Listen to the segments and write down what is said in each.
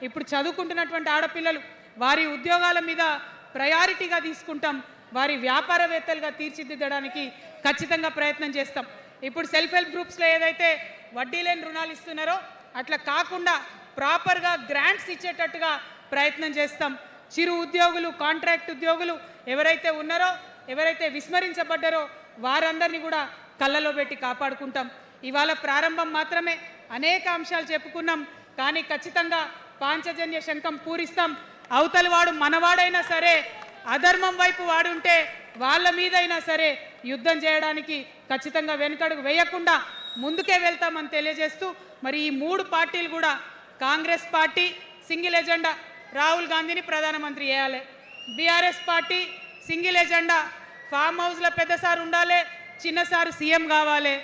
ఇప్పుడు చదువుకుంటున్నటువంటి ఆడపిల్లలు వారి ఉద్యోగాల మీద ప్రయారిటీగా తీసుకుంటాం, వారి వ్యాపారవేత్తలుగా తీర్చిదిద్దడానికి ఖచ్చితంగా ప్రయత్నం చేస్తాం. ఇప్పుడు సెల్ఫ్ హెల్ప్ గ్రూప్స్లో ఏదైతే వడ్డీ లేని రుణాలు ఇస్తున్నారో అట్లా కాకుండా ప్రాపర్గా గ్రాంట్స్ ఇచ్చేటట్టుగా ప్రయత్నం చేస్తాం. చిరు ఉద్యోగులు, కాంట్రాక్ట్ ఉద్యోగులు ఎవరైతే ఉన్నారో, ఎవరైతే విస్మరించబడ్డారో వారందరినీ కూడా కళ్ళలో పెట్టి కాపాడుకుంటాం. ఇవాళ ప్రారంభం మాత్రమే, అనేక అంశాలు చెప్పుకున్నాం, కానీ ఖచ్చితంగా పాంచజన్య శంఖం పూరిస్తాం. అవతలి వాడు మనవాడైనా సరే, అధర్మం వైపు వాడుంటే వాళ్ళ మీదైనా సరే యుద్ధం చేయడానికి ఖచ్చితంగా వెనుకడుగు వేయకుండా ముందుకే వెళ్తామని తెలియజేస్తూ, మరి ఈ మూడు పార్టీలు కూడా, Congress party single agenda Rahul గాంధీని ప్రధానమంత్రి చేయాలి, BRS party single agenda farm హౌస్లో పెద్దసారి ఉండాలి, చిన్నసారి సీఎం కావాలి,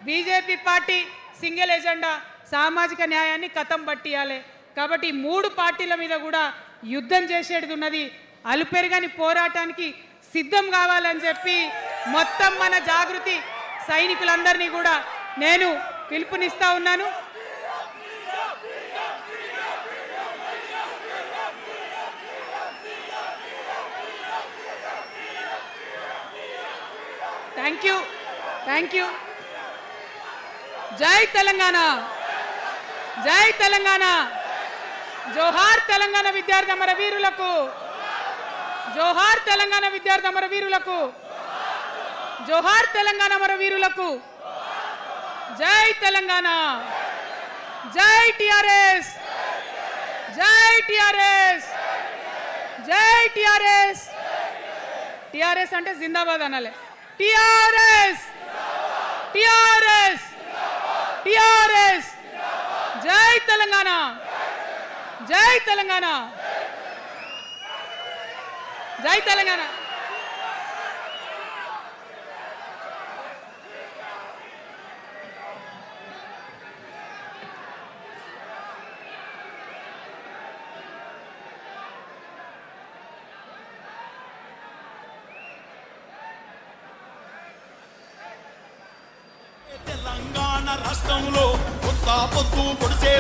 బీజేపీ పార్టీ సింగిల్ ఎజెండా సామాజిక న్యాయాన్ని కథం పట్టియాలి. కాబట్టి ఈ మూడు పార్టీల మీద కూడా యుద్ధం చేసేది ఉన్నది. అలుపెరగని పోరాటానికి సిద్ధం కావాలని చెప్పి మొత్తం మన జాగృతి సైనికులందరినీ కూడా నేను పిలుపునిస్తా ఉన్నాను. Thank you. జై తెలంగాణ, జై తెలంగాణ. జోహార్ తెలంగాణ విద్యార్థి అమర వీరులకు, జోహార్ తెలంగాణ విద్యార్థి అమర వీరులకు, జోహార్ తెలంగాణ అమర వీరులకు. జై తెలంగాణ, జై టిఆర్ఎస్, జై టిఆర్ఎస్, జై టిఆర్ఎస్. టిఆర్ఎస్ అంటే జిందాబాద్ అనాలి. TRS, TRS, TRS. జై తెలంగాణ, జై తెలంగాణ, జై తెలంగాణ. తెలంగాణ రాష్ట్రంలో కొత్త పొద్దు పొడిసే